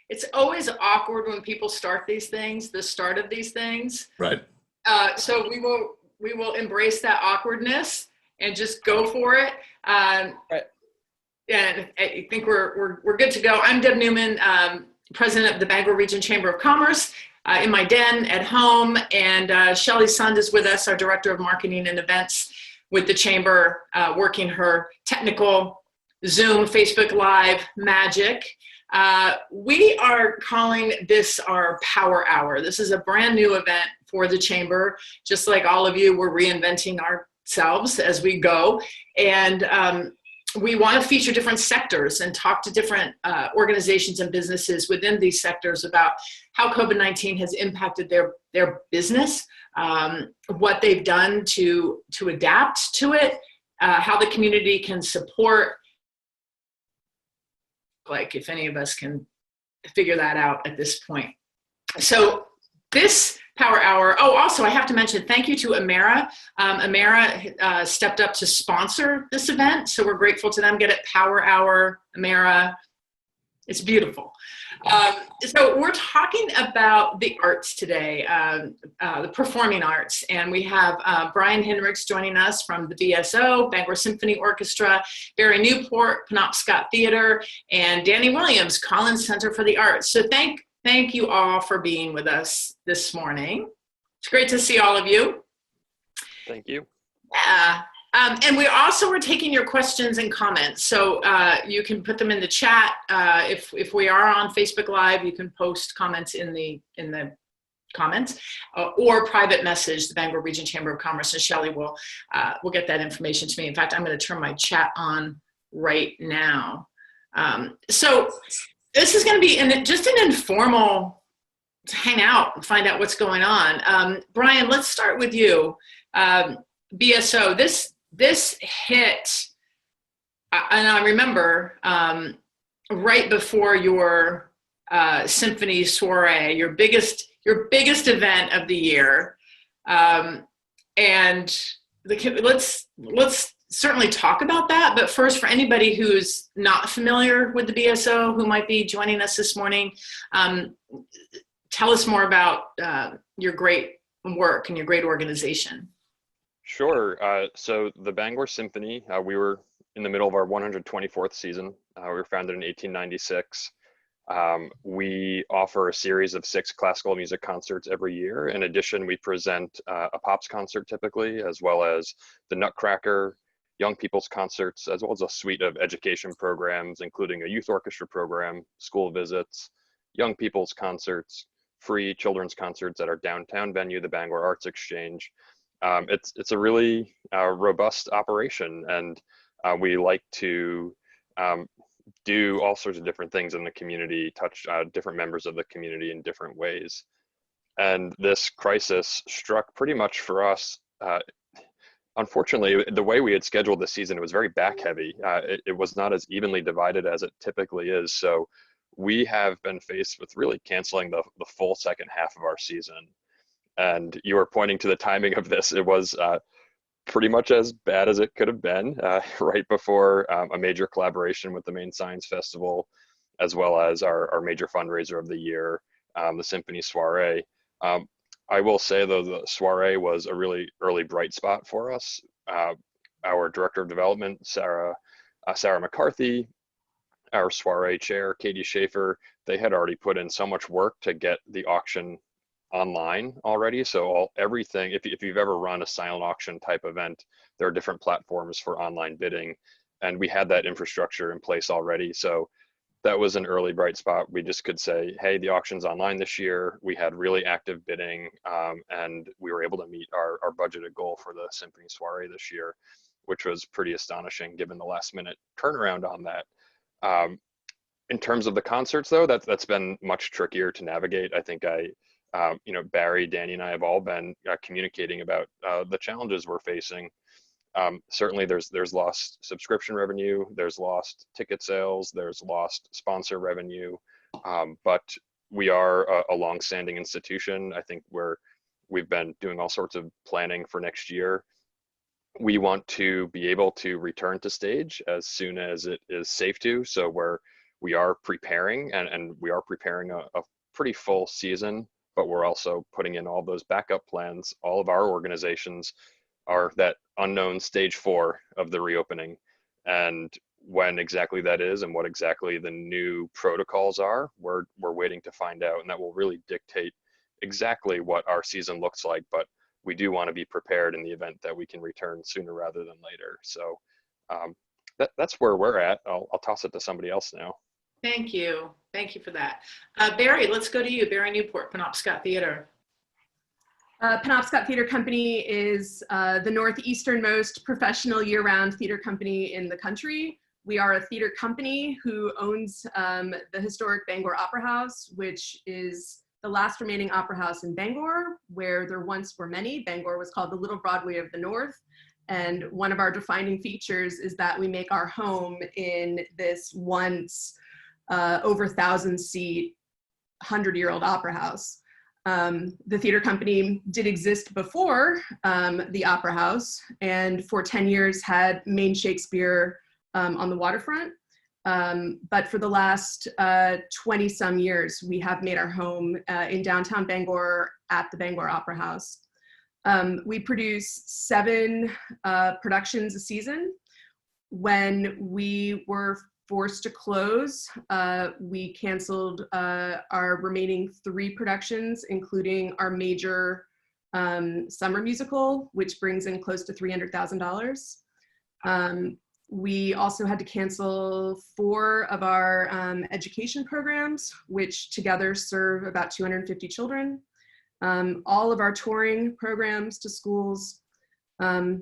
it's always awkward when people start these things, the start of these things. Right. So we will embrace that awkwardness and just go for it. Right. And I think we're good to go. I'm Deb Neuman, president of the Bangor Region Chamber of Commerce, in my den at home. And Shelley Sund is with us, our director of marketing and events with the chamber, working her technical Zoom, Facebook Live magic. We are calling this our Power Hour. This is a brand new event for the chamber. Just like all of you, we're reinventing ourselves as we go. And we want to feature different sectors and talk to different organizations and businesses within these sectors about how COVID-19 has impacted their business, what they've done to adapt to it, how the community can support, like if any of us can figure that out at this point. So this Power Hour, oh, also I have to mention, thank you to Amera. Amera stepped up to sponsor this event, so we're grateful to them. Get it, Power Hour, Amera, it's beautiful. So we're talking about the arts today, the performing arts, and we have Brian Hinrichs joining us from the BSO, Bangor Symphony Orchestra, Bari Newport, Penobscot Theater, and Danny Williams, Collins Center for the Arts. So thank you all for being with us this morning. It's great to see all of you. Thank you. Yeah. And we also are taking your questions and comments. So you can put them in the chat. If we are on Facebook Live, you can post comments in the comments or private message the Bangor Region Chamber of Commerce, and Shelley will get that information to me. In fact, I'm going to turn my chat on right now. So this is going to be just an informal hang out and find out what's going on. Brian, let's start with you. BSO, this hit, and I remember right before your symphony soiree, your biggest event of the year, and let's certainly talk about that. But first, for anybody who's not familiar with the BSO, who might be joining us this morning, tell us more about your great work and your great organization. Sure. So the Bangor Symphony, we were in the middle of our 124th season. We were founded in 1896. We offer a series of 6 classical music concerts every year. In addition, we present a pops concert typically, as well as the Nutcracker, young people's concerts, as well as a suite of education programs, including a youth orchestra program, school visits, young people's concerts, free children's concerts at our downtown venue, the Bangor Arts Exchange. It's a really robust operation, and we like to do all sorts of different things in the community, touch different members of the community in different ways. And this crisis struck pretty much for us. Unfortunately, the way we had scheduled the season, it was very back heavy. It was not as evenly divided as it typically is. So we have been faced with really canceling the full second half of our season. And you were pointing to the timing of this. It was pretty much as bad as it could have been, right before a major collaboration with the Maine Science Festival, as well as our major fundraiser of the year, the Symphony Soiree. I will say, though, the soiree was a really early bright spot for us. Our Director of Development, Sarah McCarthy, our soiree chair, Katie Schaefer, they had already put in so much work to get the auction online already. So everything, if you've ever run a silent auction type event, there are different platforms for online bidding, and we had that infrastructure in place already. So that was an early bright spot. We just could say, hey, the auction's online this year. We had really active bidding, and we were able to meet our budgeted goal for the Symphony Soiree this year, which was pretty astonishing given the last minute turnaround on that. In terms of the concerts, though, that's been much trickier to navigate. I think Bari, Danny, and I have all been communicating about the challenges we're facing. Certainly there's lost subscription revenue, there's lost ticket sales, there's lost sponsor revenue, but we are a long-standing institution. I think we've been doing all sorts of planning for next year. We want to be able to return to stage as soon as it is safe to. So we are preparing, and we are preparing a pretty full season, but we're also putting in all those backup plans. All of our organizations are that unknown stage 4 of the reopening. And when exactly that is and what exactly the new protocols are, we're waiting to find out. And that will really dictate exactly what our season looks like. But we do want to be prepared in the event that we can return sooner rather than later. So that's where we're at. I'll toss it to somebody else now. Thank you. Thank you for that. Bari, let's go to you. Bari Newport, Penobscot Theater. Penobscot Theater Company is the northeasternmost professional year-round theater company in the country. We are a theater company who owns the historic Bangor Opera House, which is the last remaining opera house in Bangor, where there once were many. Bangor was called the Little Broadway of the North. And one of our defining features is that we make our home in this once over 1,000-seat, 100-year-old opera house. The theater company did exist before the Opera House, and for 10 years had Main Shakespeare on the waterfront. But for the last 20-some years, we have made our home in downtown Bangor at the Bangor Opera House. We produce 7 productions a season. When we were forced to close, we canceled our remaining 3 productions, including our major summer musical, which brings in close to $300,000. We also had to cancel 4 of our education programs, which together serve about 250 children. All of our touring programs to schools. I'd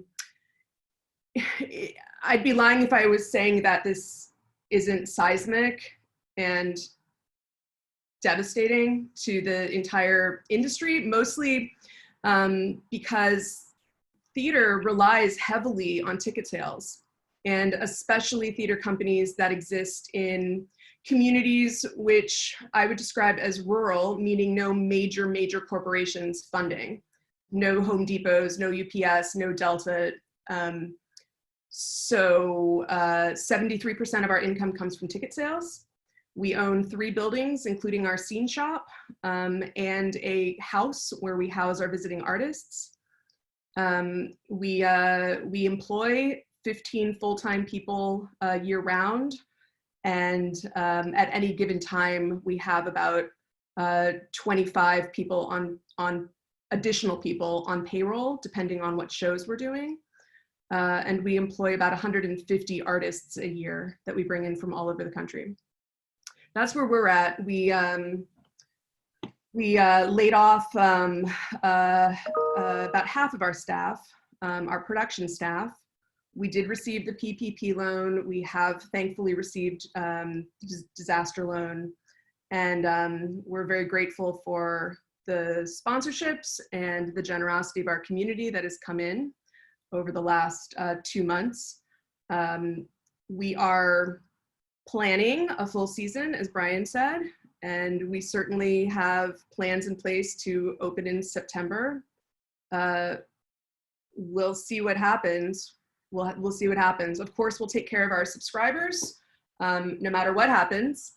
be lying if I was saying that this isn't seismic and devastating to the entire industry, mostly because theater relies heavily on ticket sales, and especially theater companies that exist in communities which I would describe as rural, meaning no major corporations funding, no Home Depots, no UPS, no Delta. So 73% of our income comes from ticket sales. We own 3 buildings, including our scene shop and a house where we house our visiting artists. We employ 15 full-time people year-round, and at any given time, we have about 25 people on additional people on payroll, depending on what shows we're doing. And we employ about 150 artists a year that we bring in from all over the country. That's where we're at. We laid off about half of our staff, our production staff. We did receive the PPP loan. We have thankfully received disaster loan. And we're very grateful for the sponsorships and the generosity of our community that has come in over the last 2 months. We are planning a full season, as Brian said, and we certainly have plans in place to open in September. We'll see what happens. We'll see what happens. Of course, we'll take care of our subscribers, no matter what happens.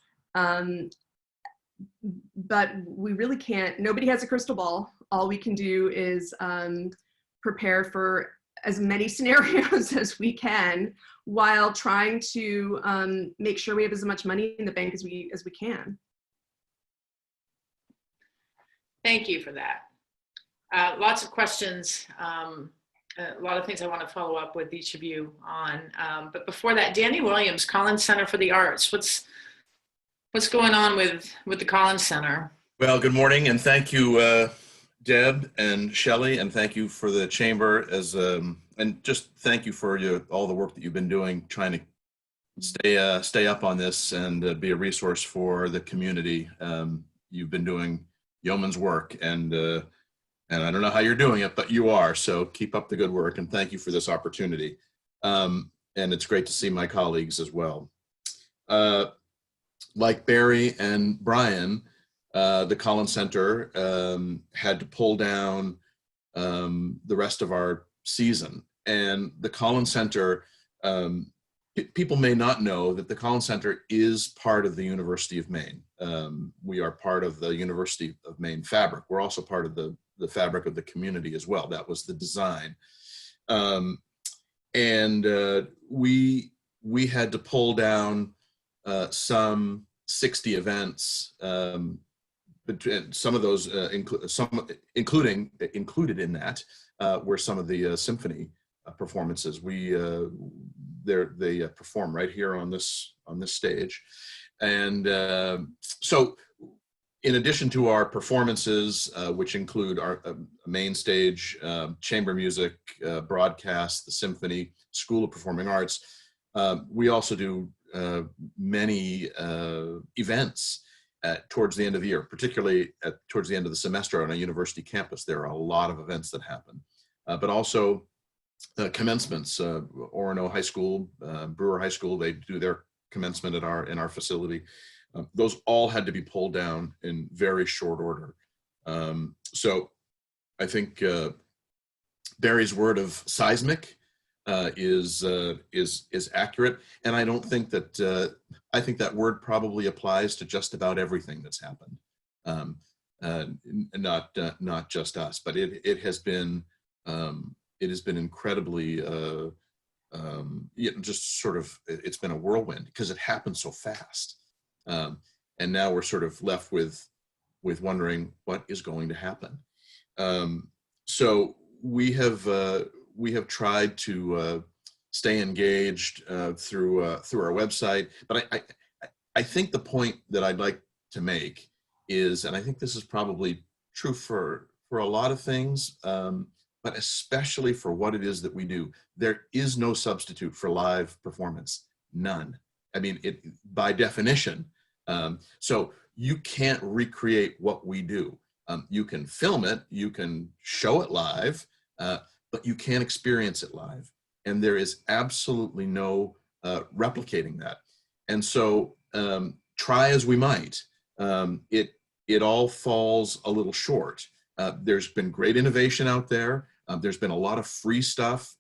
But we really can't, nobody has a crystal ball. All we can do is prepare for as many scenarios as we can while trying to make sure we have as much money in the bank as we can. Thank you for that. Lots of questions, a lot of things I want to follow up with each of you on. But before that, Danny Williams, Collins Center for the Arts. What's going on with the Collins Center? Well, good morning, and thank you, Deb and Shelley, and thank you for the chamber and just thank you for all the work that you've been doing, trying to stay up on this and be a resource for the community. You've been doing yeoman's work, and I don't know how you're doing it, but you are. So keep up the good work, and thank you for this opportunity. And it's great to see my colleagues as well. Like Bari and Brian, the Collins Center had to pull down the rest of our season. And the Collins Center, people may not know that the Collins Center is part of the University of Maine. We are part of the University of Maine fabric. We're also part of the fabric of the community as well. That was the design. We had to pull down some 60 events, but some of those included in that were some of the symphony performances. They perform right here on this stage, and so in addition to our performances, which include our main stage, chamber music, broadcast, the symphony, School of Performing Arts, we also do many events towards the end of the year, particularly towards the end of the semester on a university campus. There are a lot of events that happen, but also commencements. Orono High School, Brewer High School, they do their commencement in our facility. Those all had to be pulled down in very short order. So I think Barry's word of seismic is accurate, and I don't think that I think that word probably applies to just about everything that's happened. Not just us, but it has been incredibly just sort of, it's been a whirlwind because it happened so fast. And now we're sort of left with wondering what is going to happen. So we have tried to stay engaged through our website, but I think the point that I'd like to make is, and I think this is probably true for a lot of things, but especially for what it is that we do, there is no substitute for live performance, none. I mean, by definition. So you can't recreate what we do. You can film it, you can show it live, but you can't experience it live. And there is absolutely no replicating that. And so try as we might, it all falls a little short. There's been great innovation out there. There's been a lot of free stuff.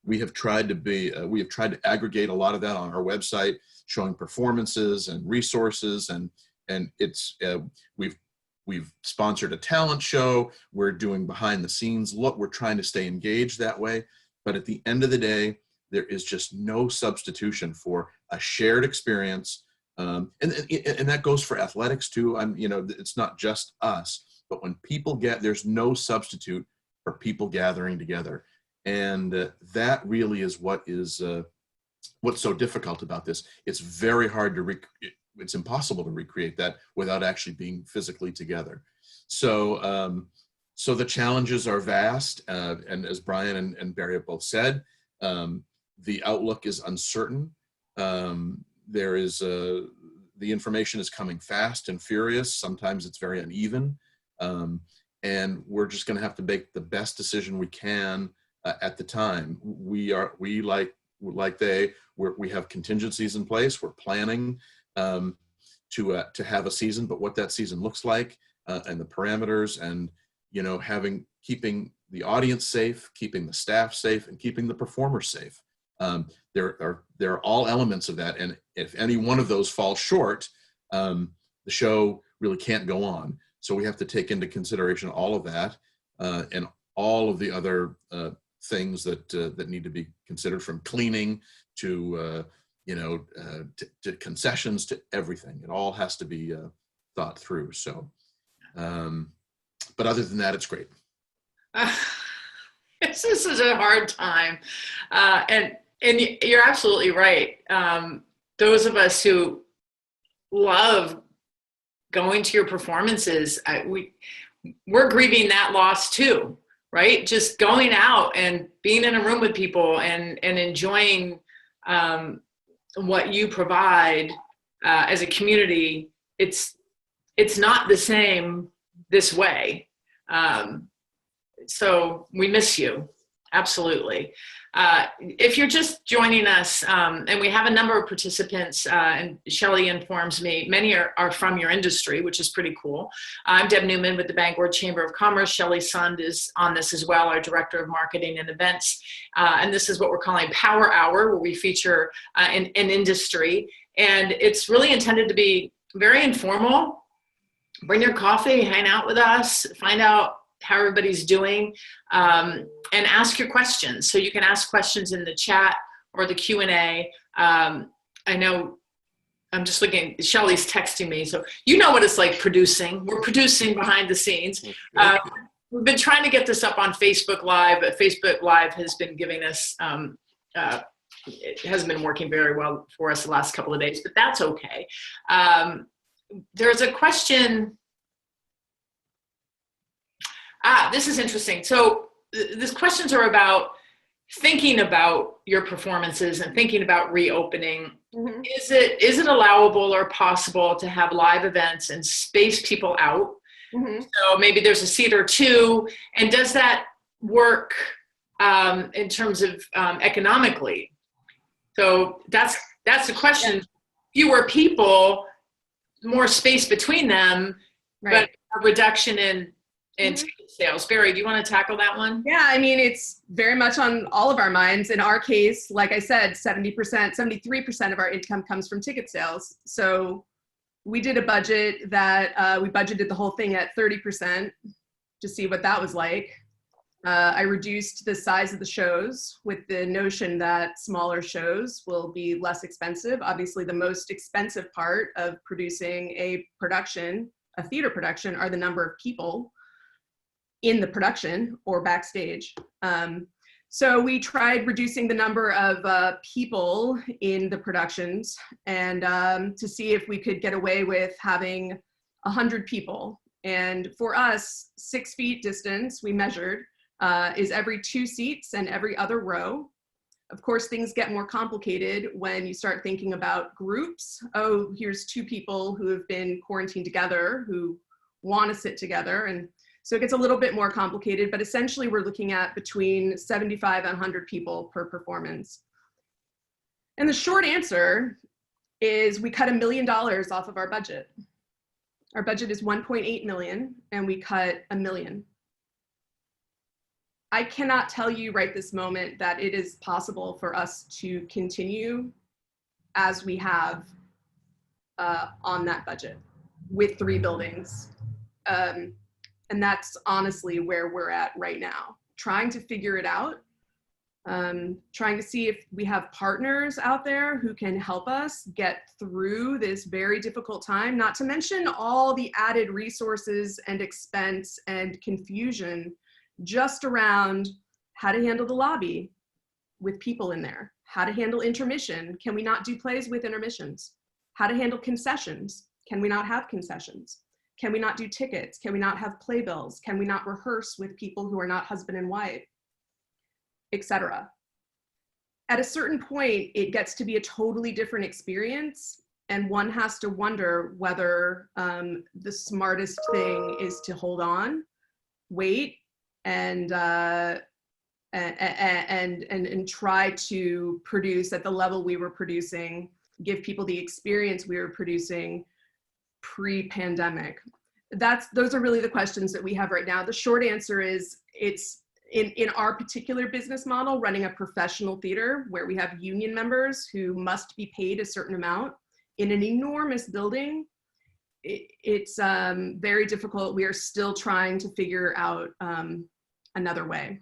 We have tried to aggregate a lot of that on our website, showing performances and resources, and it's we've sponsored a talent show. We're doing behind the scenes look. We're trying to stay engaged that way. But at the end of the day, there is just no substitution for a shared experience, and that goes for athletics too. It's not just us, but when people there's no substitute for people gathering together, and that really is what's so difficult about this. It's very hard to it's impossible to recreate that without actually being physically together. So so the challenges are vast, and as Brian and Barry have both said, the outlook is uncertain. There is the information is coming fast and furious. Sometimes it's very uneven, and we're just going to have to make the best decision we can at the time. We have contingencies in place. We're planning to have a season, but what that season looks like and the parameters, and keeping the audience safe, keeping the staff safe, and keeping the performers safe. There are all elements of that, and if any one of those falls short, the show really can't go on. So we have to take into consideration all of that and all of the other things that need to be considered, from cleaning to to concessions, to everything. It all has to be thought through. So, but other than that, it's great. This is such a hard time, and you're absolutely right. Those of us who love going to your performances, we're grieving that loss too, right? Just going out and being in a room with people and enjoying what you provide as a community. It's not the same this way. So we miss you. Absolutely. If you're just joining us, and we have a number of participants, and Shelley informs me, many are from your industry, which is pretty cool. I'm Deb Neuman with the Bangor Chamber of Commerce. Shelley Sund is on this as well, our Director of Marketing and Events. And this is what we're calling Power Hour, where we feature an industry. And it's really intended to be very informal. Bring your coffee, hang out with us, find out how everybody's doing, and ask your questions. So you can ask questions in the chat or the Q&A. I know I'm just looking, Shelley's texting me. So you know what it's like producing. We're producing behind the scenes. We've been trying to get this up on Facebook Live, but Facebook Live has been giving us, it hasn't been working very well for us the last couple of days, but that's okay. There's a question. This is interesting. So these questions are about thinking about your performances and thinking about reopening. Mm-hmm. Is it allowable or possible to have live events and space people out? Mm-hmm. So maybe there's a seat or two, and does that work in terms of economically? So that's the question. Fewer people, more space between them, right, but a reduction in ticket sales. Bari, do you want to tackle that one? Yeah, I mean, it's very much on all of our minds. In our case, like I said, 73% of our income comes from ticket sales. So we did a budget that we budgeted the whole thing at 30% to see what that was like. I reduced the size of the shows with the notion that smaller shows will be less expensive. Obviously, the most expensive part of producing a theater production, are the number of people in the production or backstage. So we tried reducing the number of people in the productions, and to see if we could get away with having 100 people. And for us, 6 feet distance, we measured, is every 2 seats and every other row. Of course, things get more complicated when you start thinking about groups. Oh, here's 2 people who have been quarantined together who want to sit together. And so it gets a little bit more complicated, but essentially we're looking at between 75 and 100 people per performance. And the short answer is we cut $1 million off of our budget. Our budget is 1.8 million, and we cut $1 million. I cannot tell you right this moment that it is possible for us to continue as we have on that budget with 3 buildings. And that's honestly where we're at right now, trying to figure it out, trying to see if we have partners out there who can help us get through this very difficult time, not to mention all the added resources and expense and confusion just around how to handle the lobby with people in there, how to handle intermission. Can we not do plays with intermissions? How to handle concessions. Can we not have concessions? Can we not do tickets? Can we not have playbills? Can we not rehearse with people who are not husband and wife, etc.? At a certain point, it gets to be a totally different experience, and one has to wonder whether the smartest thing is to hold on, wait, and try to produce at the level we were producing, give people the experience we were producing pre-pandemic. Those are really the questions that we have right now. The short answer is it's in our particular business model, running a professional theater where we have union members who must be paid a certain amount in an enormous building. It's very difficult. We are still trying to figure out another way.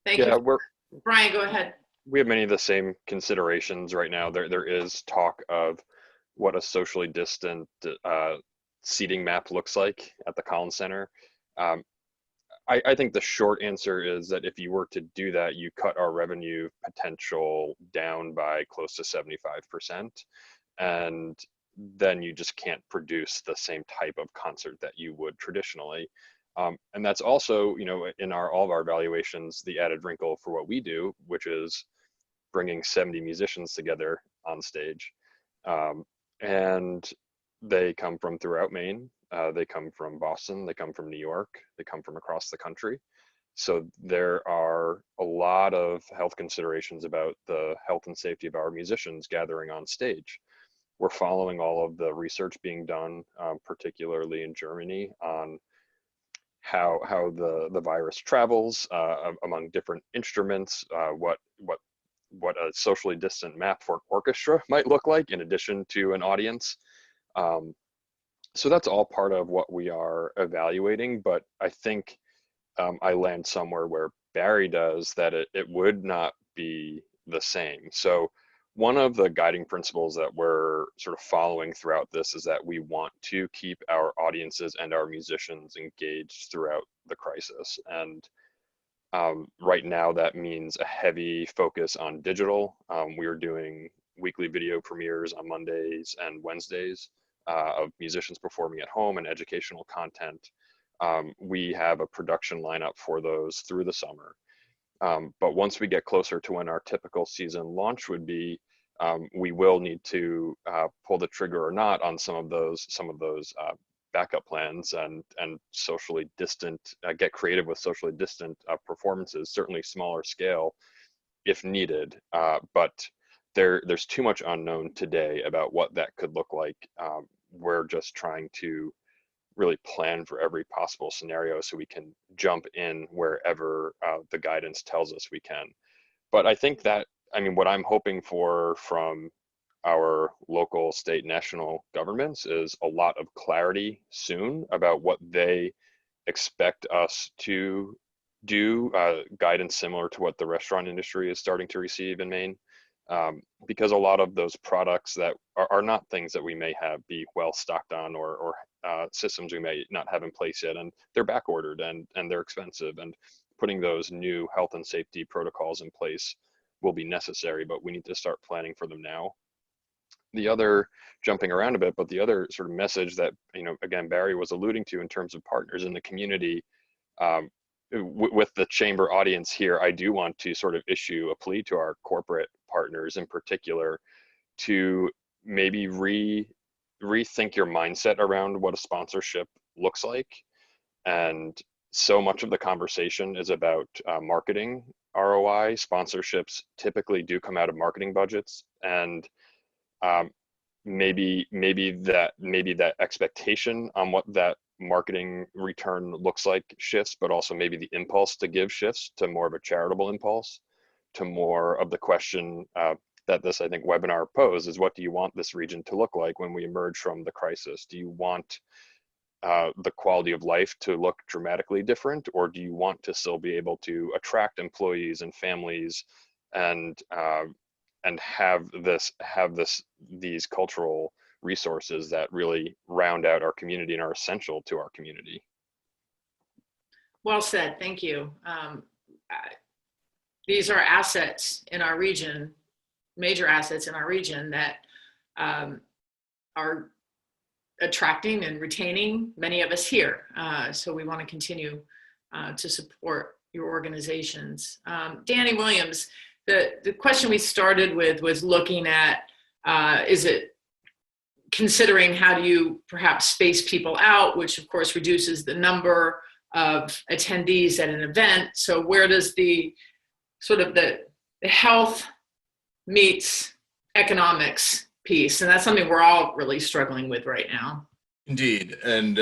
Thank you. Brian, go ahead. We have many of the same considerations right now. There is talk of what a socially distant seating map looks like at the Collins Center. I think the short answer is that if you were to do that, you cut our revenue potential down by close to 75%. And then you just can't produce the same type of concert that you would traditionally. And that's also, in all of our evaluations, the added wrinkle for what we do, which is bringing 70 musicians together on stage. And they come from throughout Maine. They come from Boston. They come from New York. They come from across the country. So there are a lot of health considerations about the health and safety of our musicians gathering on stage. We're following all of the research being done, particularly in Germany, on how the virus travels among different instruments, what a socially distant map for an orchestra might look like in addition to an audience. So that's all part of what we are evaluating, but I think I land somewhere where Bari does, that it would not be the same. So one of the guiding principles that we're sort of following throughout this is that we want to keep our audiences and our musicians engaged throughout the crisis. And right now that means a heavy focus on digital. We are doing weekly video premieres on Mondays and Wednesdays of musicians performing at home and educational content. We have a production lineup for those through the summer. But once we get closer to when our typical season launch would be, we will need to pull the trigger or not on some of those backup plans and socially distant, get creative with socially distant performances, certainly smaller scale if needed. But there's too much unknown today about what that could look like. We're just trying to really plan for every possible scenario so we can jump in wherever the guidance tells us we can. But I think that, I mean, what I'm hoping for from our local, state, national governments is a lot of clarity soon about what they expect us to do, guidance similar to what the restaurant industry is starting to receive in Maine. Because a lot of those products that are not things that we may have be well stocked on, or systems we may not have in place yet, and they're back ordered and they're expensive, and putting those new health and safety protocols in place will be necessary, but we need to start planning for them now. The other, jumping around a bit, but the other sort of message that, you know, again, Bari was alluding to in terms of partners in the community, with the chamber audience here, I do want to sort of issue a plea to our corporate partners in particular to maybe rethink your mindset around what a sponsorship looks like. And so much of the conversation is about marketing ROI. Sponsorships typically do come out of marketing budgets, and maybe that expectation on what that marketing return looks like shifts, but also maybe the impulse to give shifts to more of a charitable impulse, to more of the question that this, I think, webinar posed is, what do you want this region to look like when we emerge from the crisis? Do you want the quality of life to look dramatically different, or do you want to still be able to attract employees and families and have these cultural resources that really round out our community and are essential to our community? Well said, thank you. These are assets in our region, major assets in our region that are attracting and retaining many of us here. So we want to continue to support your organizations. Danny Williams, the question we started with was looking at, is it considering how do you perhaps space people out, which of course reduces the number of attendees at an event. So where does the sort of the health meets economics piece? And that's something we're all really struggling with right now. Indeed. And,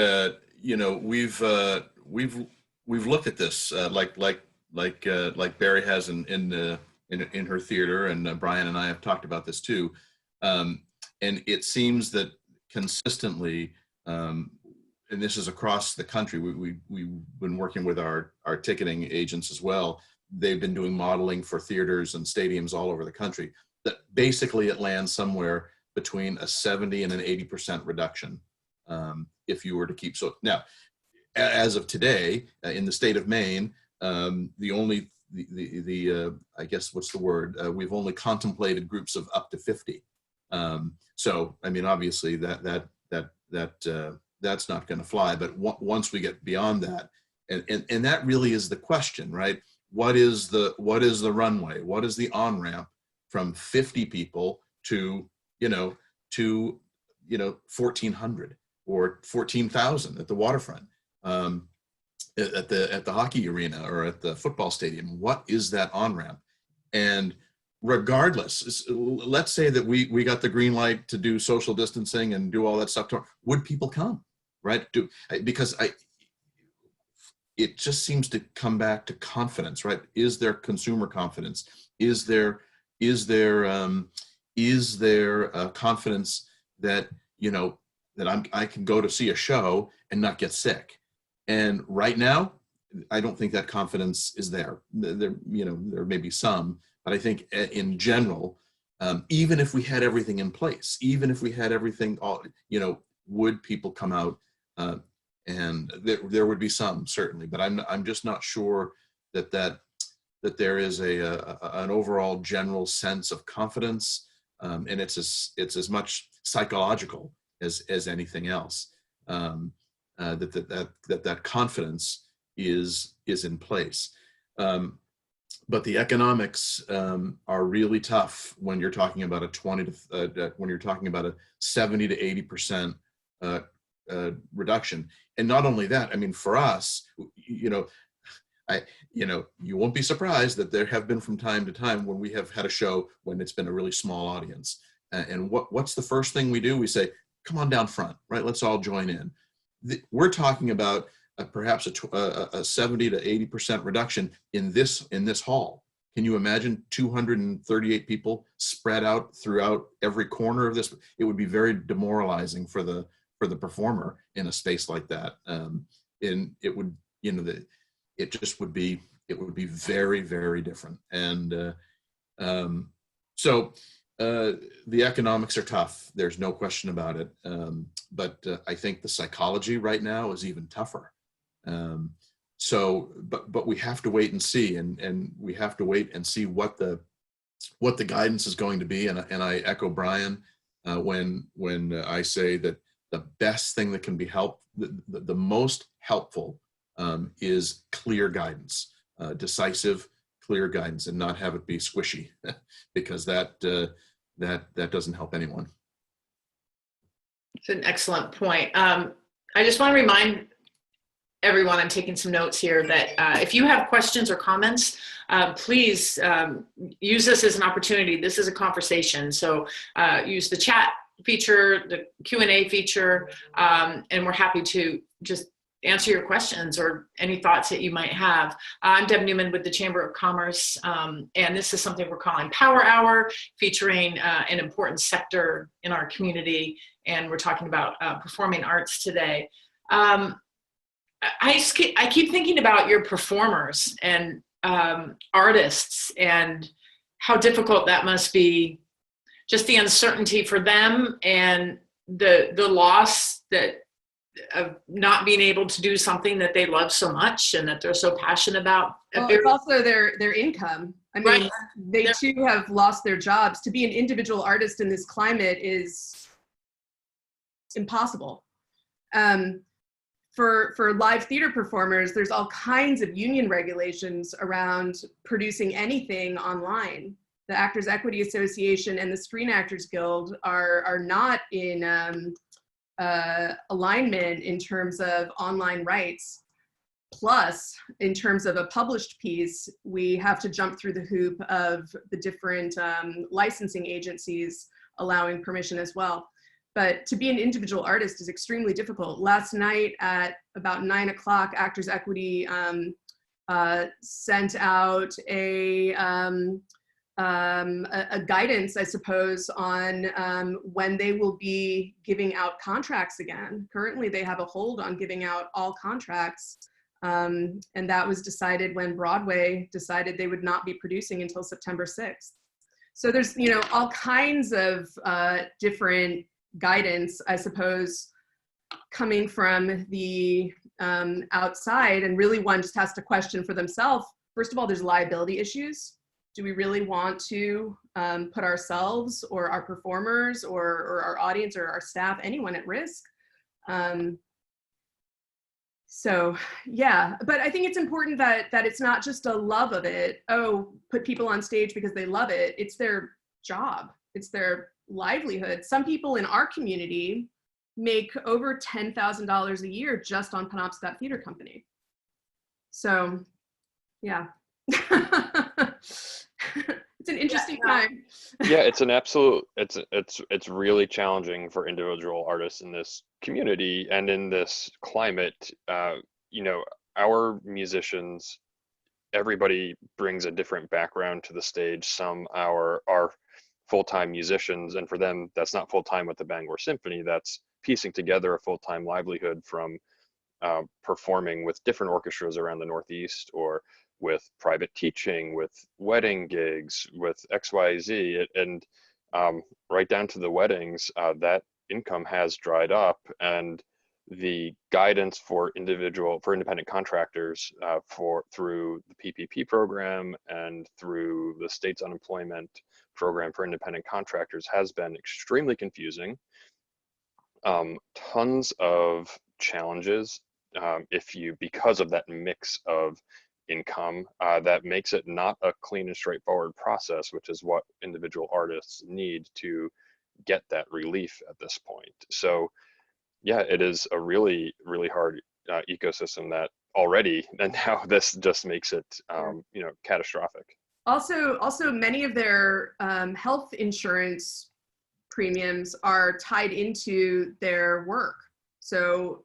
you know, we've looked at this like Bari has in her theater, and Brian and I have talked about this too. And it seems that consistently, and this is across the country, we've been working with our ticketing agents as well. They've been doing modeling for theaters and stadiums all over the country, that basically it lands somewhere between a 70 and an 80% reduction if you were to keep. So now, as of today, in the state of Maine, the only, I guess, what's the word? We've only contemplated groups of up to 50. So, I mean, obviously that's not going to fly, but once we get beyond that, and that really is the question, right? What is the runway? What is the on-ramp from 50 people to 1,400 or 14,000 at the waterfront? at the hockey arena or at the football stadium. What is that on-ramp? And regardless, let's say that we got the green light to do social distancing and do all that stuff. Would people come, right? Because it just seems to come back to confidence, right? Is there consumer confidence? Is there confidence that, you know, that I can go to see a show and not get sick? And right now, I don't think that confidence is there. There may be some, but I think in general, even if we had everything in place, even if we had everything, would people come out? And there would be some, certainly, but I'm just not sure that there is an overall general sense of confidence, and it's as much psychological as anything else. That confidence is in place. But the economics are really tough when you're talking about when you're talking about a 70 to 80% reduction. And not only that, I mean, for us, you won't be surprised that there have been from time to time when we have had a show when it's been a really small audience. And what's the first thing we do? We say, come on down front, right? Let's all join in. We're talking about perhaps a 70 to 80% reduction in this hall. Can you imagine 238 people spread out throughout every corner of this? It would be very demoralizing for the performer in a space like that. And it would, it would be very, very different. And so the economics are tough. There's no question about it. But I think the psychology right now is even tougher. But we have to wait and see, and we have to wait and see what the guidance is going to be. And I echo Brian when I say that the best thing that can be the most helpful is clear guidance, decisive, clear guidance, and not have it be squishy, because that doesn't help anyone. It's an excellent point. I just want to remind everyone, I'm taking some notes here, that if you have questions or comments, please use this as an opportunity. This is a conversation. So use the chat feature, the Q&A feature, and we're happy to just answer your questions or any thoughts that you might have. I'm Deb Neuman with the Chamber of Commerce, and this is something we're calling Power Hour, featuring an important sector in our community, and we're talking about performing arts today. I keep thinking about your performers and artists and how difficult that must be, just the uncertainty for them and the loss of not being able to do something that they love so much and that they're so passionate about. Well, it's also their income. I mean, right. They too have lost their jobs. To be an individual artist in this climate is impossible. For live theater performers, there's all kinds of union regulations around producing anything online. The Actors Equity Association and the Screen Actors Guild are not in alignment in terms of online rights. Plus, in terms of a published piece, we have to jump through the hoop of the different licensing agencies allowing permission as well. But to be an individual artist is extremely difficult. Last night at about 9 o'clock, Actors Equity sent out a guidance, I suppose, on when they will be giving out contracts again. Currently, they have a hold on giving out all contracts, and that was decided when Broadway decided they would not be producing until September 6th. So there's, all kinds of different guidance, I suppose, coming from the outside, and really one just has to question for themselves. First of all, there's liability issues. Do we really want to put ourselves or our performers or our audience or our staff, anyone at risk? So yeah, but I think it's important that it's not just a love of it. Oh, put people on stage because they love it. It's their job. It's their livelihood. Some people in our community make over $10,000 a year just on Penobscot Theater Company. So, yeah. It's an interesting time. Yeah, it's an absolute, it's really challenging for individual artists in this community and in this climate. You know, our musicians, everybody brings a different background to the stage. Some are full-time musicians, and for them, that's not full-time with the Bangor Symphony. That's piecing together a full-time livelihood from performing with different orchestras around the Northeast, or with private teaching, with wedding gigs, with XYZ, and right down to the weddings, that income has dried up, and the guidance for independent contractors through the PPP program and through the state's unemployment program for independent contractors has been extremely confusing. Tons of challenges because of that mix of income, that makes it not a clean and straightforward process, which is what individual artists need to get that relief at this point. So yeah, it is a really, really hard ecosystem that already, and now this just makes it, you know, catastrophic. Also, many of their health insurance premiums are tied into their work. So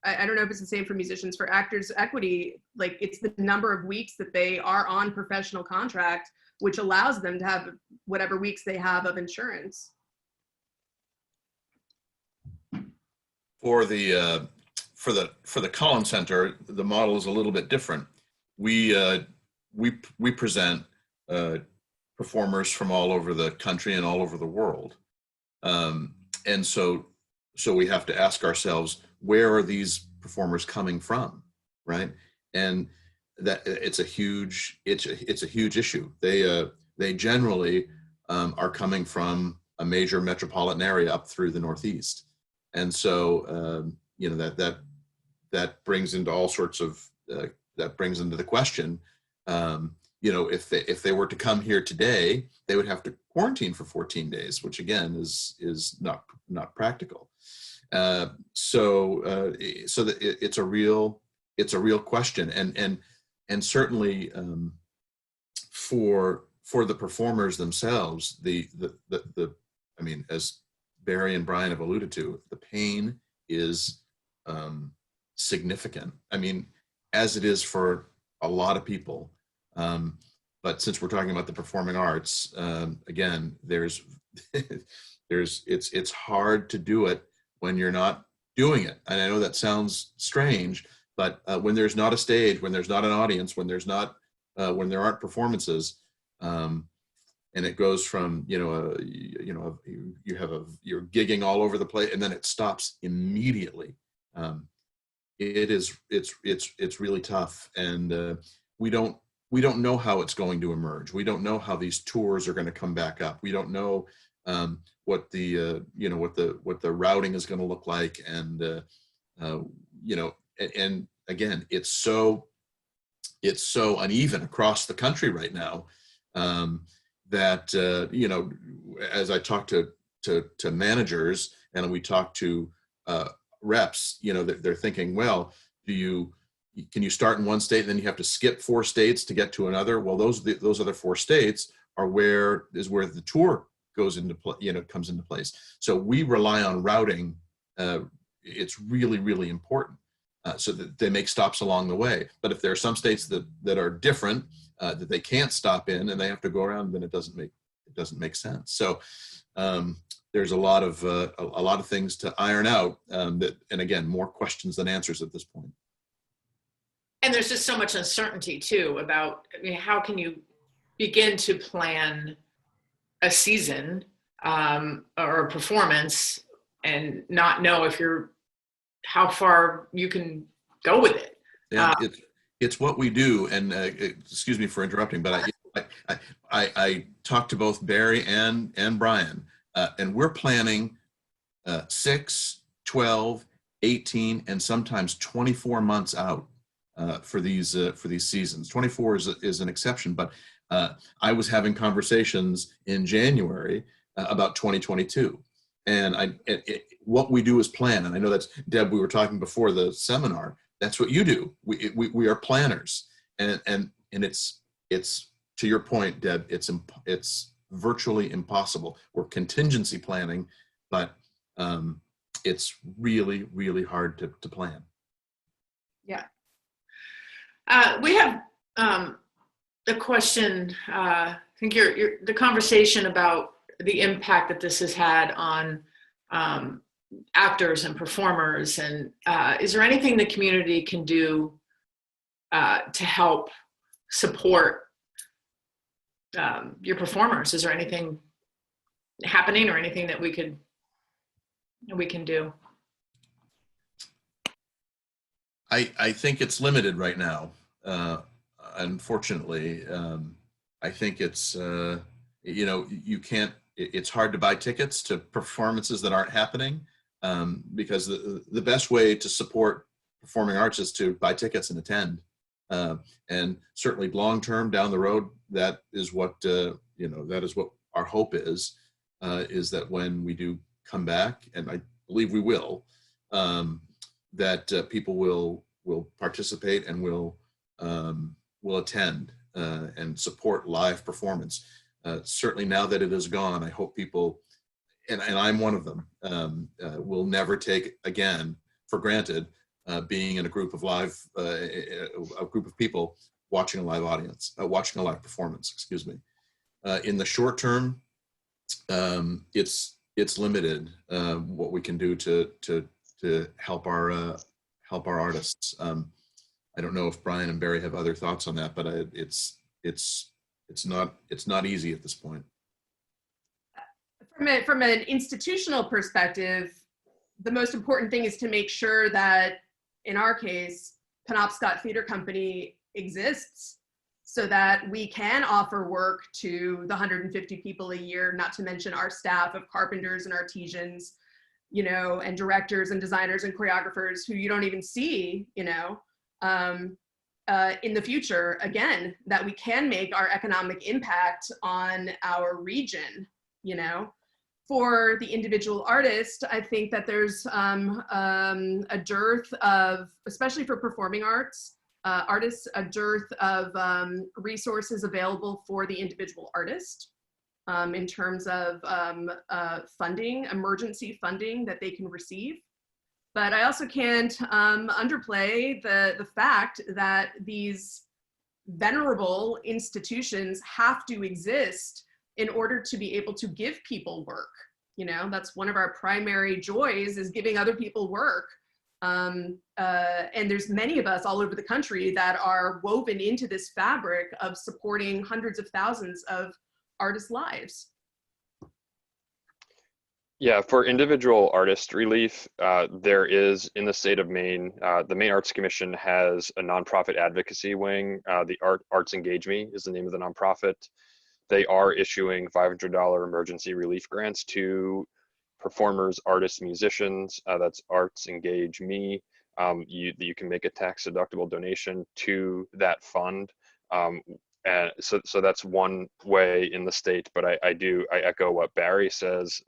I don't know if it's the same for musicians, for Actors Equity, like it's the number of weeks that they are on professional contract, which allows them to have whatever weeks they have of insurance. For the Collins Center, the model is a little bit different. We present performers from all over the country and all over the world, and so we have to ask ourselves, where are these performers coming from, right? And that it's a huge issue. They generally are coming from a major metropolitan area up through the Northeast. And so, you know, that brings into all sorts of, that brings into the question, you know, if they were to come here today, they would have to quarantine for 14 days, which again is not practical. So that it's a real question, and certainly for the performers themselves, I mean, as Bari and Brian have alluded to, the pain is significant. I mean, as it is for a lot of people. But since we're talking about the performing arts, again, it's hard to do it when you're not doing it. And I know that sounds strange, but when there's not a stage, when there's not an audience, when there aren't performances, and it goes from, you're gigging all over the place, and then it stops immediately. It's really tough, and we don't know how it's going to emerge. We don't know how these tours are going to come back up. We don't know what the routing is going to look like, and and again, it's so uneven across the country right now, that as I talk to managers and we talk to reps, they're thinking, well, can you start in one state and then you have to skip 4 states to get to another? Well, those other 4 states are where the tour goes into comes into place. So we rely on routing. It's really, really important, so that they make stops along the way. But if there are some states that are different, that they can't stop in and they have to go around, then it doesn't make sense. So there's a lot of things to iron out, and again, more questions than answers at this point. And there's just so much uncertainty too about, how can you begin to plan a season or a performance and not know how far you can go with it. Yeah, it's what we do. And excuse me for interrupting, but I talked to both Bari and Brian, and we're planning 6, 12, 18, and sometimes 24 months out for these seasons. 24 is an exception, but I was having conversations in January about 2022, and what we do is plan. And I know that's, Deb, we were talking before the seminar. that's what you do. We are planners, and it's to your point, Deb. It's virtually impossible. We're contingency planning, but it's really, really hard to plan. Yeah. We have a question. I think the conversation about the impact that this has had on actors and performers, and is there anything the community can do to help support your performers? Is there anything happening or anything that we can do? I think it's limited right now. Unfortunately, I think it's you can't. It's hard to buy tickets to performances that aren't happening, because the best way to support performing arts is to buy tickets and attend. And certainly long term down the road, that is what that is what our hope is that when we do come back, and I believe we will, that people will participate and will attend and support live performance. Certainly now that it is gone, I hope people, and I'm one of them, will never take again for granted being in a group of a group of people watching a live audience, watching a live performance, excuse me. In the short term, it's limited what we can do to help our artists. I don't know if Brian and Bari have other thoughts on that, but it's not easy at this point. From an institutional perspective, the most important thing is to make sure that, in our case, Penobscot Theater Company exists so that we can offer work to the 150 people a year, not to mention our staff of carpenters and artisans, and directors and designers and choreographers who you don't even see, in the future, again, that we can make our economic impact on our region. For the individual artist, I think that there's a dearth of, especially for performing arts artists, a dearth of resources available for the individual artist in terms of funding, emergency funding that they can receive. But I also can't underplay the fact that these venerable institutions have to exist in order to be able to give people work. That's one of our primary joys, is giving other people work. And there's many of us all over the country that are woven into this fabric of supporting hundreds of thousands of artists' lives. Yeah, for individual artist relief, there is, in the state of Maine, the Maine Arts Commission has a nonprofit advocacy wing. The Arts Engage Me is the name of the nonprofit. They are issuing $500 emergency relief grants to performers, artists, musicians. That's Arts Engage Me. You can make a tax-deductible donation to that fund. And so that's one way in the state, but I echo what Bari says,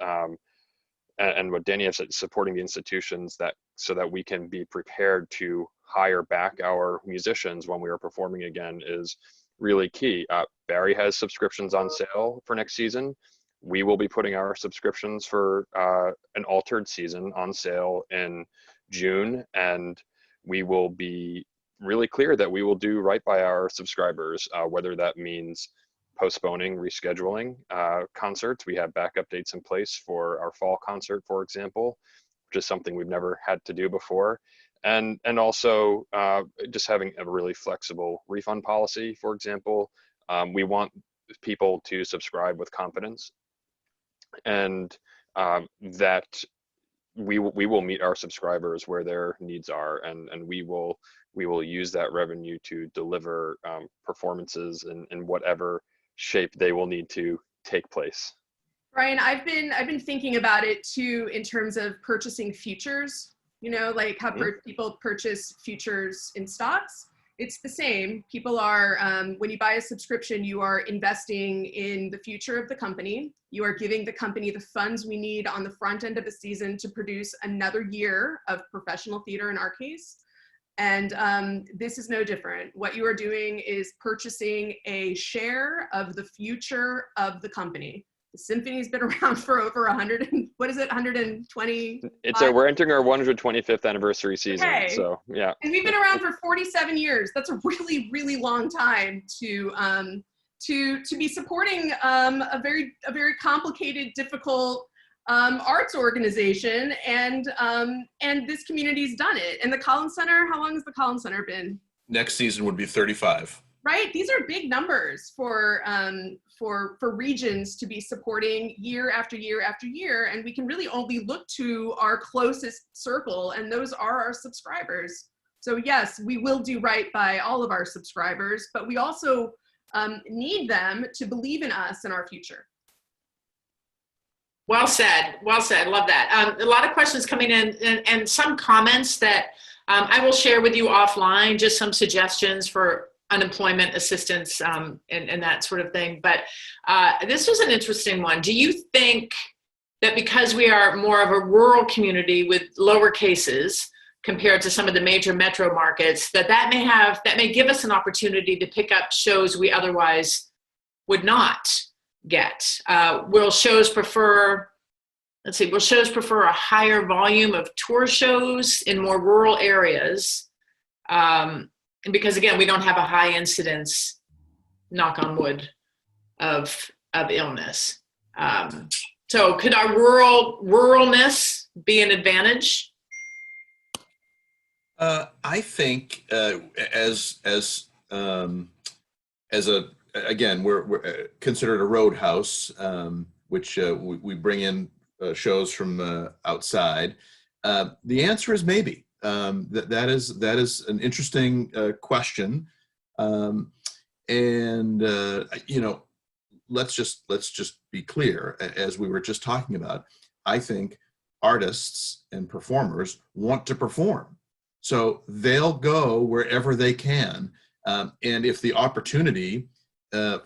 and what Danny said, supporting the institutions so that we can be prepared to hire back our musicians when we are performing again is really key. Bari has subscriptions on sale for next season. We will be putting our subscriptions for an altered season on sale in June, and we will be really clear that we will do right by our subscribers, whether that means postponing, rescheduling concerts. We have backup dates in place for our fall concert, for example, which is something we've never had to do before. And also just having a really flexible refund policy, for example. We want people to subscribe with confidence, and that we will meet our subscribers where their needs are, and we will use that revenue to deliver performances in whatever shape they will need to take place. Brian, I've been thinking about it too in terms of purchasing futures. Like how people purchase futures in stocks. It's the same. People are, when you buy a subscription, you are investing in the future of the company. You are giving the company the funds we need on the front end of the season to produce another year of professional theater in our case. And this is no different. What you are doing is purchasing a share of the future of the company. The Symphony's been around for over 100 and, what is it, 120? We're entering our 125th anniversary season. Okay. So yeah. And we've been around for 47 years. That's a really, really long time to be supporting a very complicated, difficult arts organization, and this community's done it. And the Collins Center, how long has the Collins Center been? Next season would be 35. Right, these are big numbers for regions to be supporting year after year after year, and we can really only look to our closest circle, and those are our subscribers. So yes, we will do right by all of our subscribers, but we also need them to believe in us and our future. Well said. Well said. Love that. A lot of questions coming in, and some comments that I will share with you offline, just some suggestions for unemployment assistance and that sort of thing. But this was an interesting one. Do you think that because we are more of a rural community with lower cases compared to some of the major metro markets, that may give us an opportunity to pick up shows we otherwise would not get? Will shows prefer a higher volume of tour shows in more rural areas? And because again, we don't have a high incidence, knock on wood, of illness. So could our ruralness be an advantage? I think again, we're considered a roadhouse, which we bring in shows from outside. The answer is maybe. That is an interesting question, and let's just be clear. As we were just talking about, I think artists and performers want to perform, so they'll go wherever they can. And if the opportunity to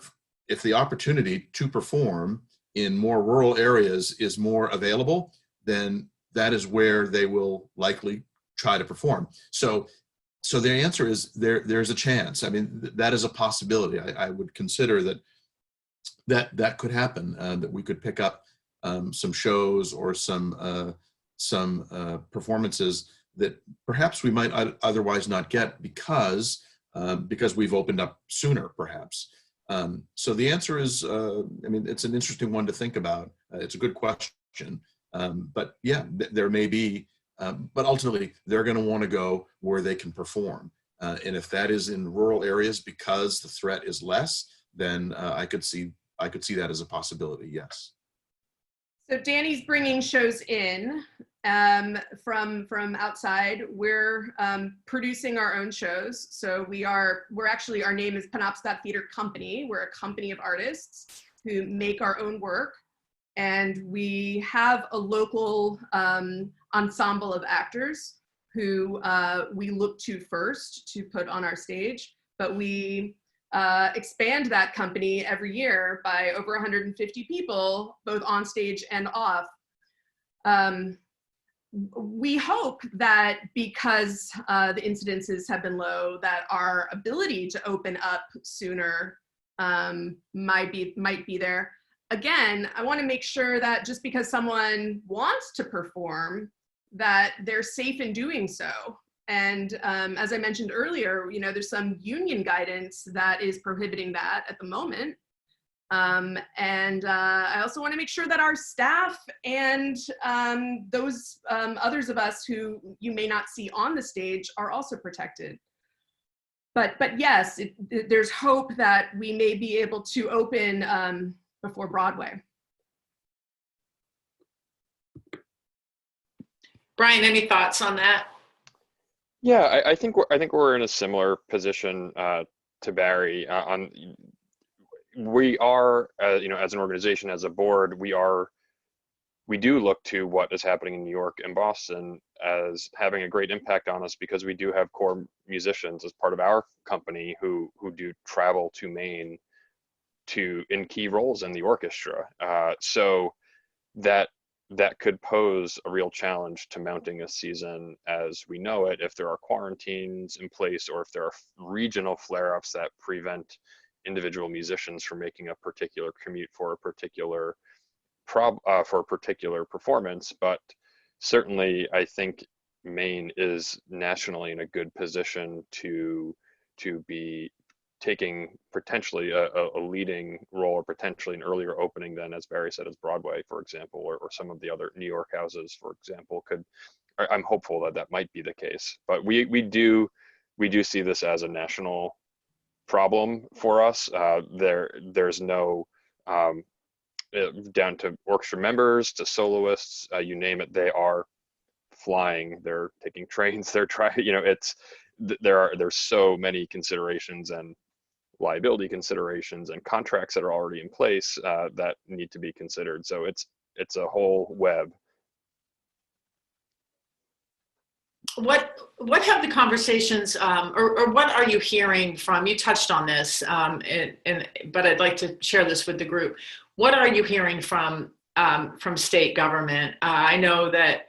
perform in more rural areas is more available, then that is where they will likely try to perform. So the answer is there's a chance. I mean, that is a possibility. I would consider that could happen, that we could pick up some shows or some performances that perhaps we might otherwise not get because we've opened up sooner, perhaps. So the answer is, I mean, it's an interesting one to think about. It's a good question. But yeah, there may be, but ultimately they're going to want to go where they can perform. And if that is in rural areas because the threat is less, then I could see that as a possibility. Yes. So Danny's bringing shows in from outside. We're producing our own shows. So we're actually, our name is Penobscot Theater Company. We're a company of artists who make our own work. And we have a local ensemble of actors who we look to first to put on our stage, but we expand that company every year by over 150 people, both on stage and off. We hope that because the incidences have been low, that our ability to open up sooner might be there. Again, I want to make sure that just because someone wants to perform, that they're safe in doing so. And as I mentioned earlier, there's some union guidance that is prohibiting that at the moment. And I also want to make sure that our staff and those others of us who you may not see on the stage are also protected. But yes, there's hope that we may be able to open before Broadway. Brian, any thoughts on that? Yeah, I think we're in a similar position to Bari. We are, as an organization, as a board, we do look to what is happening in New York and Boston as having a great impact on us, because we do have core musicians as part of our company who do travel to Maine in key roles in the orchestra. So that that could pose a real challenge to mounting a season as we know it if there are quarantines in place or if there are regional flare-ups that prevent individual musicians from making a particular commute for a particular performance. But certainly I think Maine is nationally in a good position to be taking potentially a leading role, or potentially an earlier opening than, as Barry said, as Broadway, for example, or some of the other New York houses, for example, could. I'm hopeful that that might be the case, but we do see this as a national problem for us. There's no down to orchestra members to soloists, you name it, they are flying, they're taking trains, they're trying, there's so many considerations and liability considerations and contracts that are already in place that need to be considered. So it's a whole web. What have the conversations, or what are you hearing from, you touched on this, but I'd like to share this with the group. What are you hearing from state government? I know that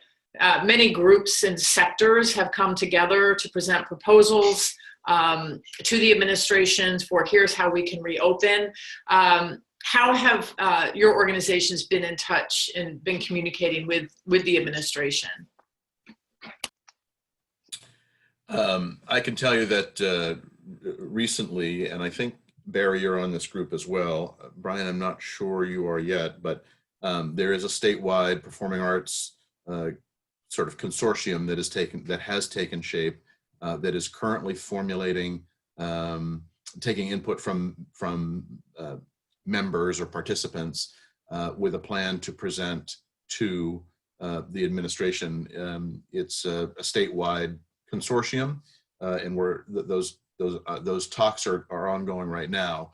many groups and sectors have come together to present proposals to the administrations for here's how we can reopen. How have your organizations been in touch and been communicating with the administration? I can tell you that recently, and I think Barry, you're on this group as well. Brian, I'm not sure you are yet, but there is a statewide performing arts sort of consortium that has taken shape, that is currently formulating, taking input from members or participants with a plan to present to the administration. It's a statewide consortium, and those talks are ongoing right now.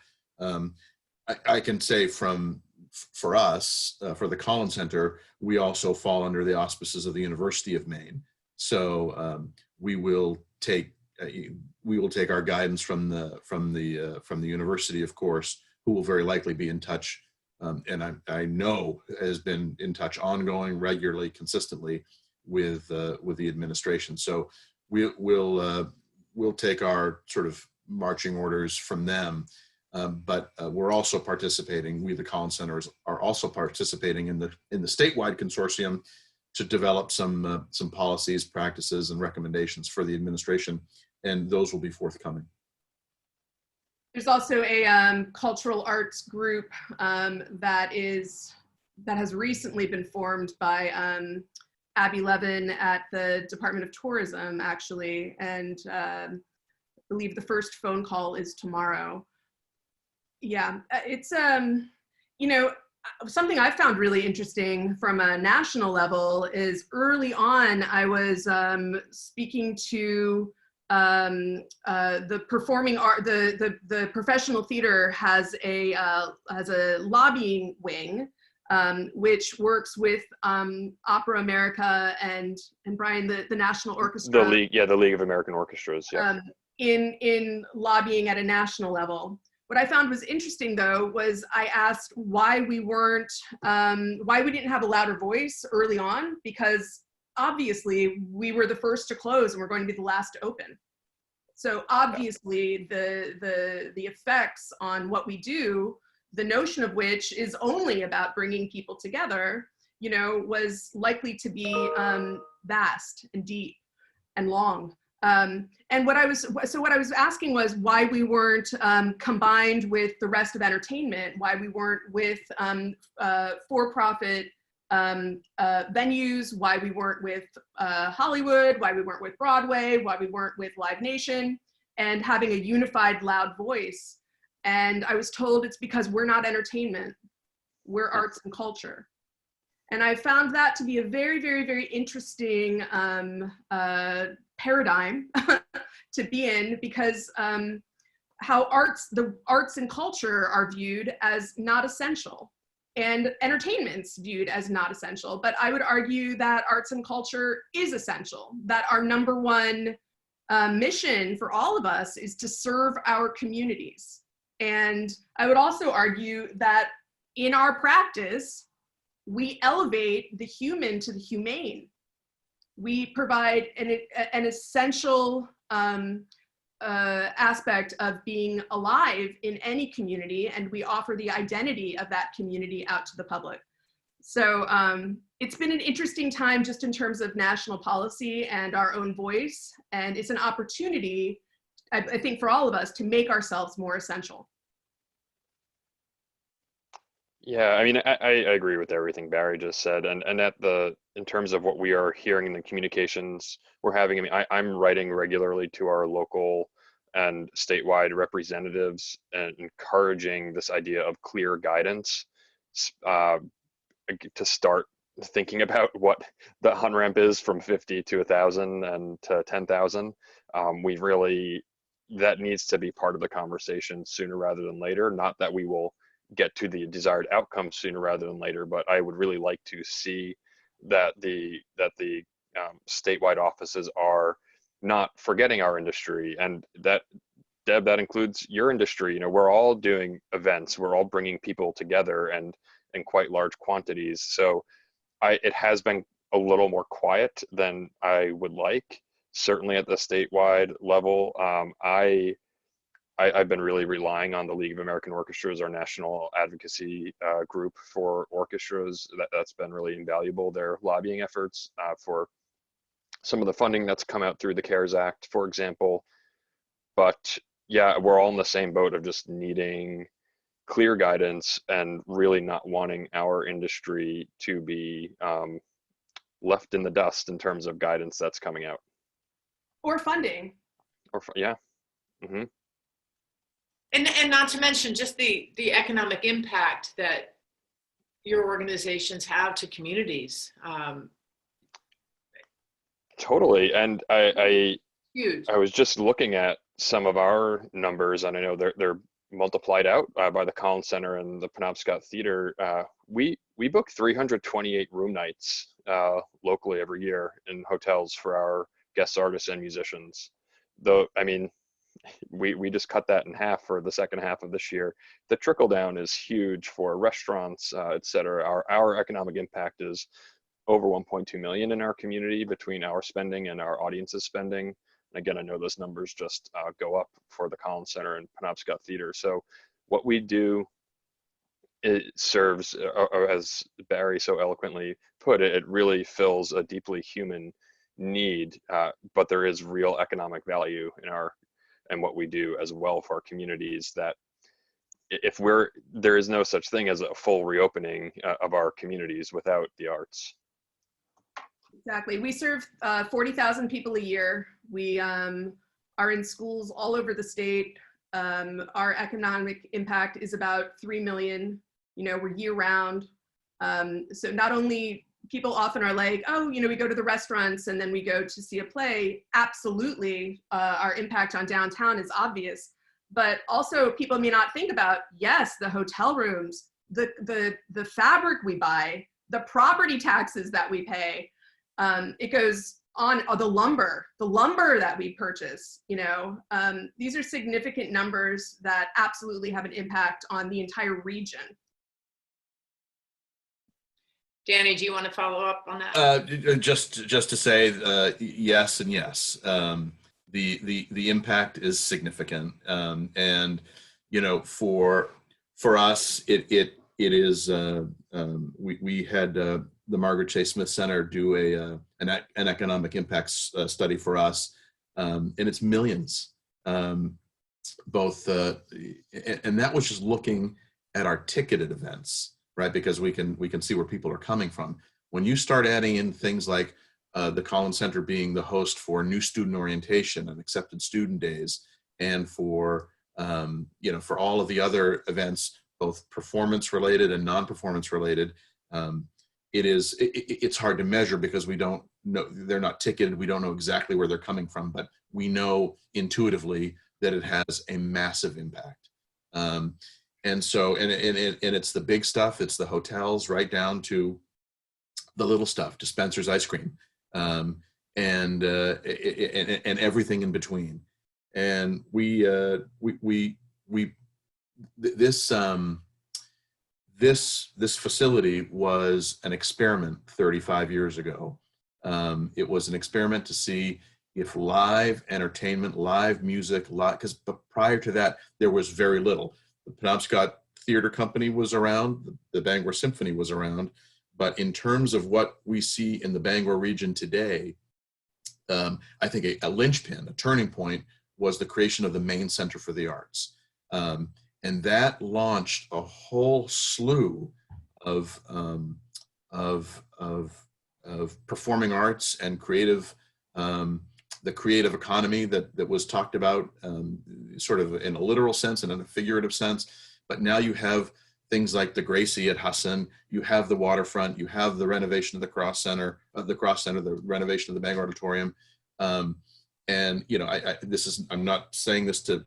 I can say for us, for the Collins Center, we also fall under the auspices of the University of Maine. So we will take our guidance from the university, of course, who will very likely be in touch, and I know has been in touch ongoing, regularly, consistently with the administration. So we'll take our sort of marching orders from them, but we're also participating. We, the Collins Centers, are also participating in the statewide consortium to develop some policies, practices, and recommendations for the administration, and those will be forthcoming. There's also a cultural arts group that has recently been formed by Abby Levin at the Department of Tourism, actually, and I believe the first phone call is tomorrow. Yeah, it's something I found really interesting from a national level is early on I was speaking to the performing art, the professional theater has a lobbying wing, which works with Opera America and Brian, the National Orchestra. The League of American Orchestras. Yeah. In lobbying at a national level. What I found was interesting, though, was I asked why we didn't have a louder voice early on, because obviously we were the first to close and we're going to be the last to open. So obviously the effects on what we do, the notion of which is only about bringing people together, was likely to be vast and deep and long. And what I was asking was why we weren't combined with the rest of entertainment, why we weren't with for-profit venues, why we weren't with Hollywood, why we weren't with Broadway, why we weren't with Live Nation, and having a unified, loud voice. And I was told it's because we're not entertainment, we're arts and culture. And I found that to be a very, very, very interesting paradigm to be in, because how the arts and culture are viewed as not essential, and entertainment's viewed as not essential. But I would argue that arts and culture is essential, that our number one mission for all of us is to serve our communities. And I would also argue that in our practice, we elevate the human to the humane. We provide an essential aspect of being alive in any community, and we offer the identity of that community out to the public. So it's been an interesting time just in terms of national policy and our own voice, and it's an opportunity, I think, for all of us to make ourselves more essential. Yeah, I mean, I agree with everything Barry just said, and in terms of what we are hearing in the communications we're having, I mean, I'm writing regularly to our local and statewide representatives and encouraging this idea of clear guidance to start thinking about what the on-ramp is from 50 to 1,000 and to 10,000. That needs to be part of the conversation sooner rather than later. Not that we will get to the desired outcome sooner rather than later, but I would really like to see that the statewide offices are not forgetting our industry, and that, Deb, that includes your industry. You know, we're all doing events, we're all bringing people together and in quite large quantities. So it has been a little more quiet than I would like, certainly at the statewide level. I've been really relying on the League of American Orchestras, our national advocacy group for orchestras. That's been really invaluable, their lobbying efforts for some of the funding that's come out through the CARES Act, for example. But yeah, we're all in the same boat of just needing clear guidance and really not wanting our industry to be left in the dust in terms of guidance that's coming out. Or funding. Yeah. Mm-hmm. And not to mention just the economic impact that your organizations have to communities. Totally. And I huge. I was just looking at some of our numbers, and I know they're multiplied out by the Collins Center and the Penobscot Theater. We book 328 room nights locally every year in hotels for our guest artists and musicians. Though, I mean, we just cut that in half for the second half of this year. The trickle down is huge for restaurants, et cetera. Our economic impact is over 1.2 million in our community between our spending and our audience's spending. And again, I know those numbers just go up for the Collins Center and Penobscot Theater. So what we do, it serves, or as Barry so eloquently put it, it really fills a deeply human need, but there is real economic value in what we do as well for our communities. That there is no such thing as a full reopening of our communities without the arts. Exactly. We serve 40,000 people a year. We are in schools all over the state. Our economic impact is about 3 million. You know, we're year round. So not only people often are like, oh, you know, we go to the restaurants and then we go to see a play. Absolutely, our impact on downtown is obvious. But also people may not think about, yes, the hotel rooms, the fabric we buy, the property taxes that we pay. It goes on, the lumber that we purchase, you know. These are significant numbers that absolutely have an impact on the entire region. Danny, do you want to follow up on that? Just to say yes and yes. The impact is significant, and you know, for us, it is. We had the Margaret Chase Smith Center do an economic impacts study for us, and it's millions. Both, and that was just looking at our ticketed events, right? Because we can see where people are coming from. When you start adding in things like the Collins Center being the host for new student orientation and accepted student days, and for you know, for all of the other events, both performance related and non-performance related, it's hard to measure because we don't know, they're not ticketed. We don't know exactly where they're coming from, but we know intuitively that it has a massive impact. And so, and it's the big stuff. It's the hotels right down to the little stuff, Dispenser's ice cream, and everything in between. And this facility was an experiment 35 years ago. It was an experiment to see if live entertainment, live music, because prior to that, there was very little. The Penobscot Theater Company was around, the Bangor Symphony was around, but in terms of what we see in the Bangor region today, I think a linchpin, a turning point, was the creation of the Maine Center for the Arts. And that launched a whole slew of performing arts and creative, the creative economy that was talked about sort of in a literal sense and in a figurative sense. But now you have things like the Gracie at Husson, you have the waterfront, you have the renovation of the Cross Center, the renovation of the Bangor Auditorium. And you know, I'm not saying this to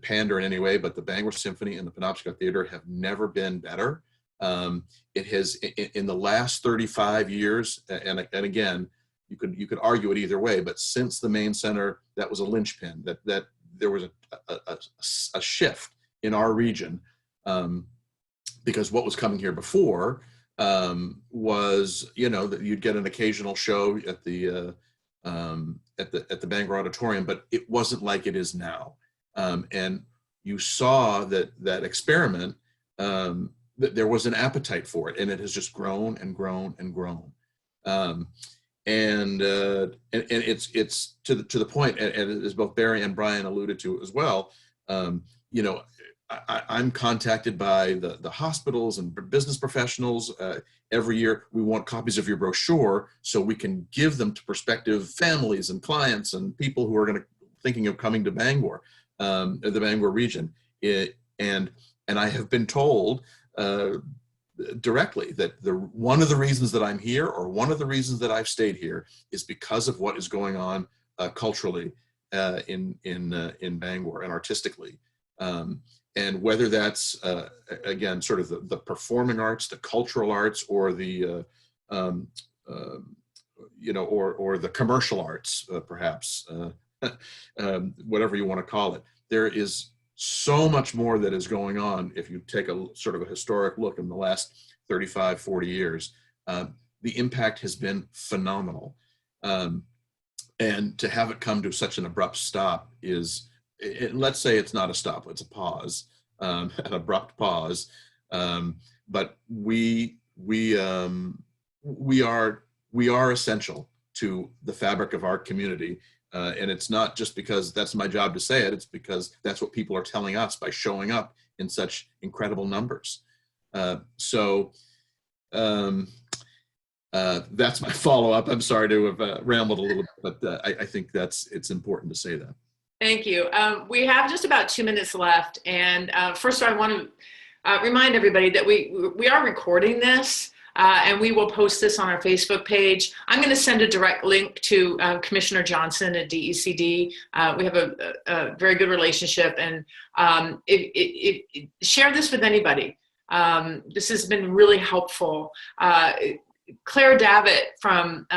pander in any way, but the Bangor Symphony and the Penobscot Theater have never been better. It has, in the last 35 years, and again, you could argue it either way, but since the Maine Center, that was a linchpin, that there was a shift in our region, because what was coming here before was, you know, that you'd get an occasional show at the Bangor Auditorium, but it wasn't like it is now. And you saw that experiment, that there was an appetite for it, and it has just grown and grown and grown. And it's to the point, and as both Bari and Brian alluded to as well, you know, I'm contacted by the hospitals and business professionals every year. We want copies of your brochure so we can give them to prospective families and clients and people who are thinking of coming to Bangor, the Bangor region. And I have been told directly that one of the reasons that I'm here, or one of the reasons that I've stayed here, is because of what is going on culturally in Bangor and artistically. And whether that's, again, sort of the performing arts, the cultural arts, or the, you know, or the commercial arts, perhaps, whatever you want to call it. There is so much more that is going on if you take a sort of a historic look in the last 35, 40 years. The impact has been phenomenal. And to have it come to such an abrupt stop is, let's say it's not a stop, it's a pause, an abrupt pause. But we are essential to the fabric of our community. And it's not just because that's my job to say it, it's because that's what people are telling us by showing up in such incredible numbers. So that's my follow-up. I'm sorry to have rambled a little bit, but I think it's important to say that. Thank you. We have just about 2 minutes left. And first I want to remind everybody that we are recording this and we will post this on our Facebook page. I'm going to send a direct link to Commissioner Johnson at DECD. We have a very good relationship, and share this with anybody. This has been really helpful. Claire Davitt from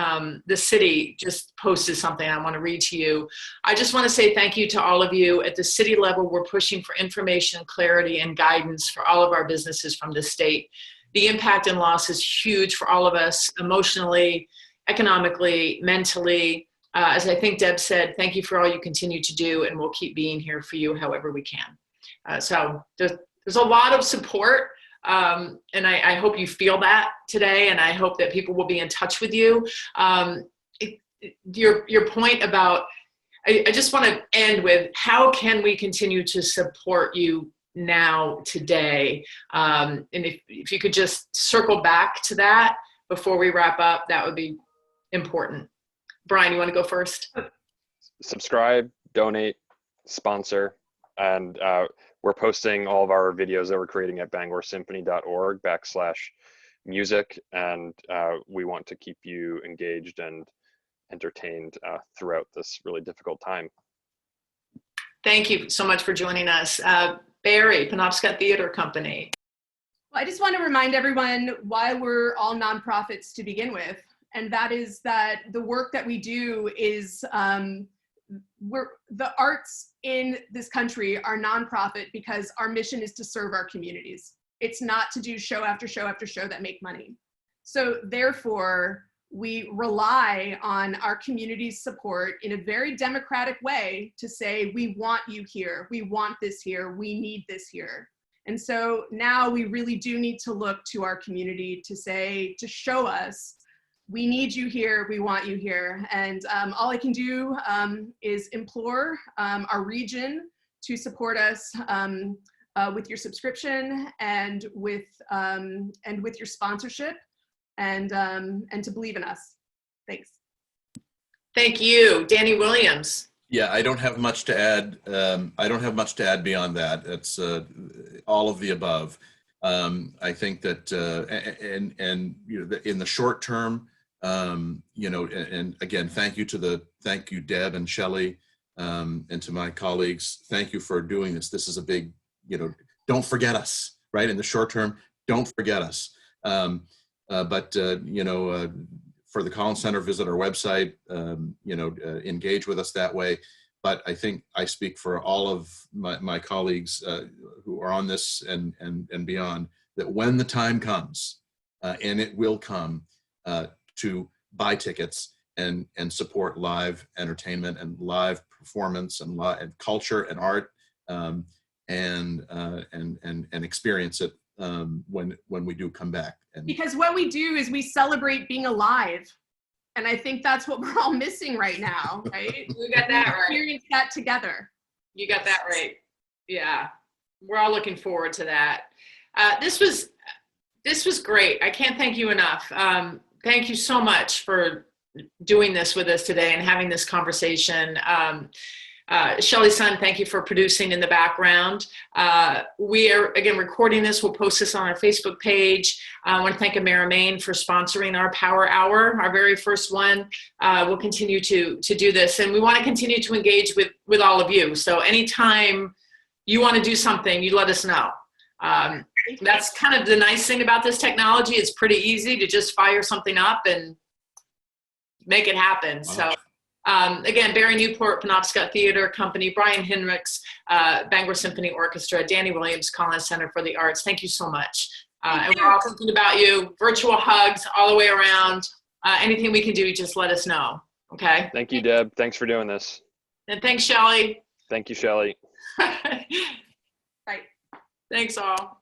the city just posted something I want to read to you. I just want to say thank you to all of you. At the city level, we're pushing for information, clarity, and guidance for all of our businesses from the state. The impact and loss is huge for all of us, emotionally, economically, mentally. As I think Deb said, thank you for all you continue to do, and we'll keep being here for you however we can. So there's a lot of support. And I hope you feel that today, and I hope that people will be in touch with you. Your point about, I just want to end with, how can we continue to support you now, today? And if you could just circle back to that before we wrap up, that would be important. Brian, you want to go first? Subscribe, donate, sponsor, and we're posting all of our videos that we're creating at bangorsymphony.org/music, and we want to keep you engaged and entertained throughout this really difficult time. Thank you so much for joining us. Bari, Penobscot Theater Company. Well, I just want to remind everyone why we're all nonprofits to begin with, and that is that the work that we do is the arts in this country are nonprofit because our mission is to serve our communities. It's not to do show after show after show that make money. So therefore, we rely on our community's support in a very democratic way to say, we want you here, we want this here, we need this here. And so now we really do need to look to our community to say, to show us, we need you here, we want you here. And all I can do is implore our region to support us with your subscription and with your sponsorship, and to believe in us. Thanks. Thank you, Danny Williams. Yeah, I don't have much to add. I don't have much to add beyond that. It's all of the above. I think that, and you know, in the short term, you know, and again, thank you, Deb and Shelley, and to my colleagues. Thank you for doing this. This is a big, you know, don't forget us, right? In the short term, don't forget us. But you know, for the Collins Center, visit our website, you know, engage with us that way. But I think I speak for all of my colleagues who are on this and beyond, that when the time comes, and it will come, to buy tickets and support live entertainment and live performance and live culture and art, and experience it when we do come back. And because what we do is we celebrate being alive. And I think that's what we're all missing right now, right? You got that right. Experience that together. You got that right. Yeah, we're all looking forward to that. This was great. I can't thank you enough. Thank you so much for doing this with us today and having this conversation. Shelley Sun, thank you for producing in the background. We are, again, recording this. We'll post this on our Facebook page. I want to thank Amerimain for sponsoring our Power Hour, our very first one. We'll continue to do this, and we want to continue to engage with all of you. So anytime you want to do something, you let us know. That's kind of the nice thing about this technology. It's pretty easy to just fire something up and make it happen. Wow. So. Again, Bari, Newport, Penobscot Theater Company, Brian Hinrichs, Bangor Symphony Orchestra, Danny Williams, Collins Center for the Arts. Thank you so much. And we're all thinking about you. Virtual hugs all the way around. Anything we can do, just let us know. Okay. Thank you, Deb. Thanks for doing this. And thanks, Shelley. Thank you, Shelley. Bye. Thanks all.